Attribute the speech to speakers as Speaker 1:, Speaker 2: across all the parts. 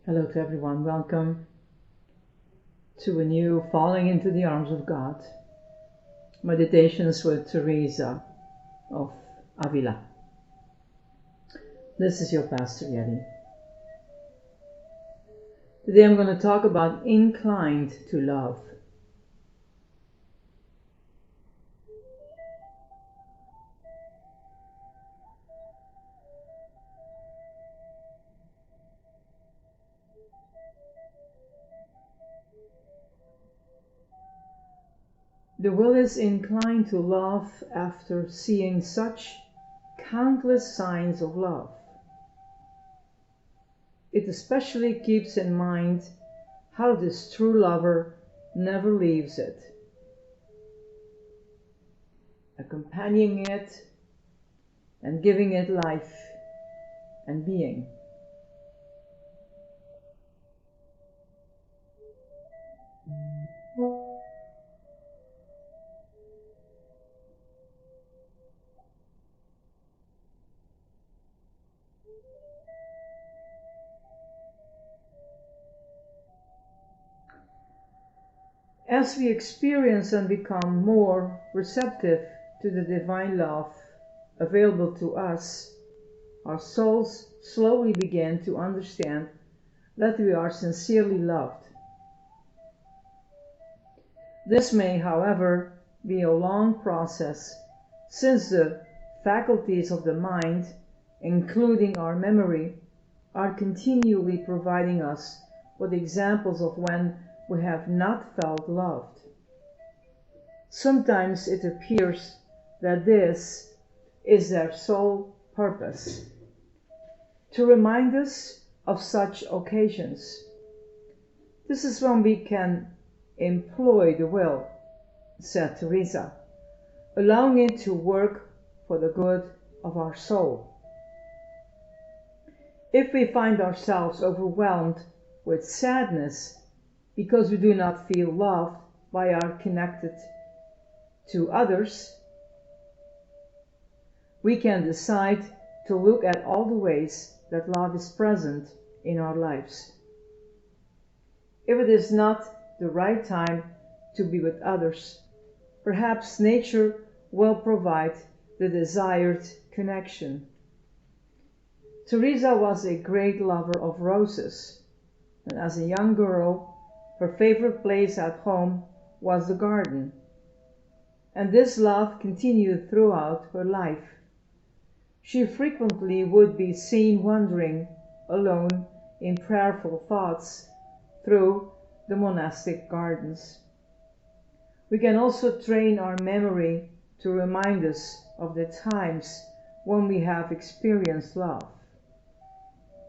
Speaker 1: Hello to everyone. Welcome to a new Falling into the Arms of God meditations with Teresa of Avila. This is your Pastor Yeti. Today I'm going to talk about inclined to love. The will is inclined to love after seeing such countless signs of love. It especially keeps in mind how this true lover never leaves it, accompanying it and giving it life and being. As we experience and become more receptive to the divine love available to us, our souls slowly begin to understand that we are sincerely loved. This may, however, be a long process, since the faculties of the mind, including our memory, are continually providing us with examples of when we have not felt loved. Sometimes it appears that this is their sole purpose, to remind us of such occasions. This is when we can employ the will, said Teresa, allowing it to work for the good of our soul. If we find ourselves overwhelmed with sadness because we do not feel loved by our connected to others, we can decide to look at all the ways that love is present in our lives. If it is not the right time to be with others, perhaps nature will provide the desired connection. Teresa was a great lover of roses, and as a young girl, her favorite place at home was the garden. And this love continued throughout her life. She frequently would be seen wandering alone in prayerful thoughts through the monastic gardens. We can also train our memory to remind us of the times when we have experienced love.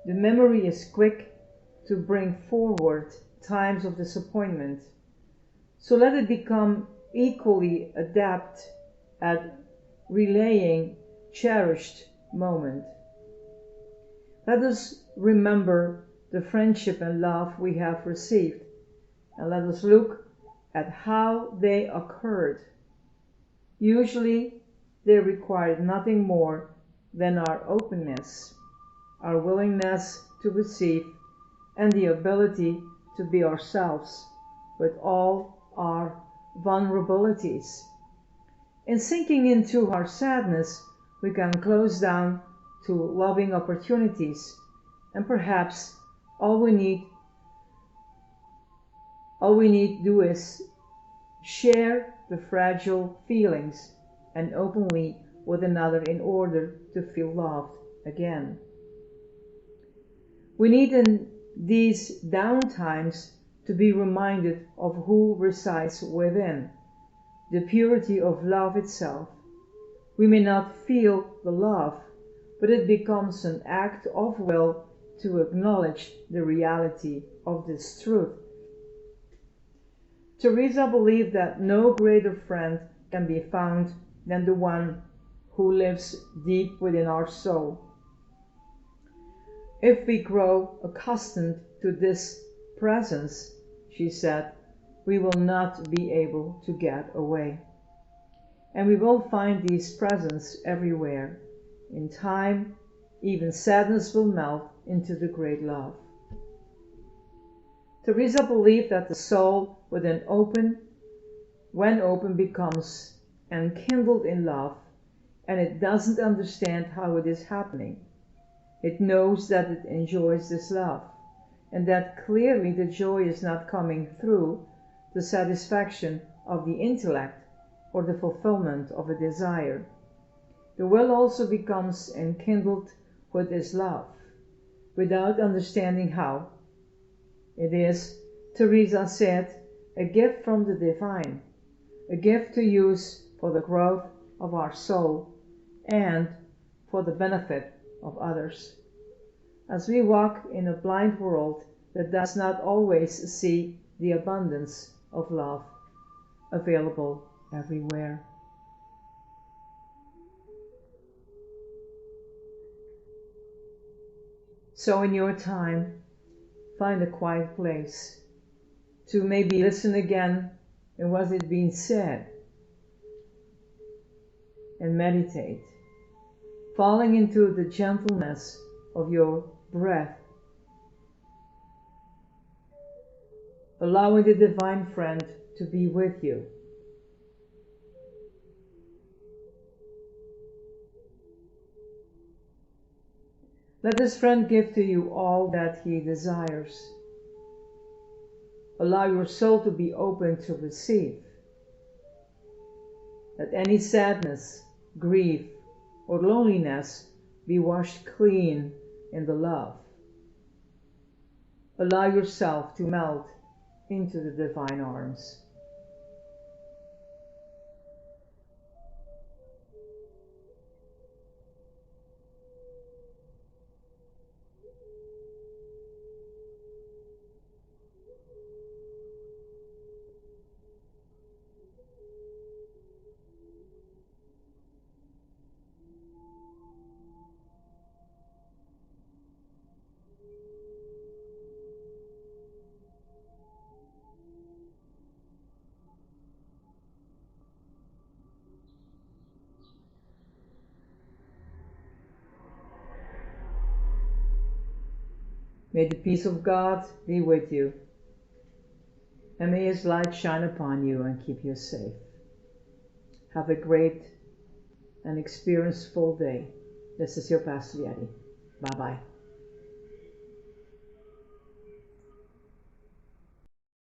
Speaker 1: The memory is quick to bring forward times of disappointment, so let it become equally adept at relaying cherished moment. Let us remember the friendship and love we have received, and let us look at how they occurred. Usually, they required nothing more than our openness, our willingness to receive, and the ability to be ourselves with all our vulnerabilities. In sinking into our sadness, we can close down to loving opportunities, and perhaps all we need do is share the fragile feelings and openly with another in order to feel loved again. We need in these down times to be reminded of who resides within, the purity of love itself. We may not feel the love, but it becomes an act of will to acknowledge the reality of this truth. Teresa believed that no greater friend can be found than the one who lives deep within our soul. If we grow accustomed to this presence, she said, we will not be able to get away. And we will find these presents everywhere. In time, even sadness will melt into the great love. Teresa believed that the soul, when open, becomes enkindled in love, and it doesn't understand how it is happening. It knows that it enjoys this love, and that clearly the joy is not coming through the satisfaction of the intellect or the fulfillment of a desire. The will also becomes enkindled with this love, without understanding how. It is, Teresa said, a gift from the divine, a gift to use for the growth of our soul and for the benefit of others. As we walk in a blind world that does not always see the abundance of love available everywhere. So in your time, find a quiet place to maybe listen again in what is being said and meditate, falling into the gentleness of your breath, allowing the divine friend to be with you. Let this friend give to you all that he desires. Allow your soul to be open to receive. Let any sadness, grief, or loneliness be washed clean in the love. Allow yourself to melt into the divine arms. May the peace of God be with you, and may His light shine upon you and keep you safe. Have a great and experience-full day. This is your Pastor Yeti. Bye-bye.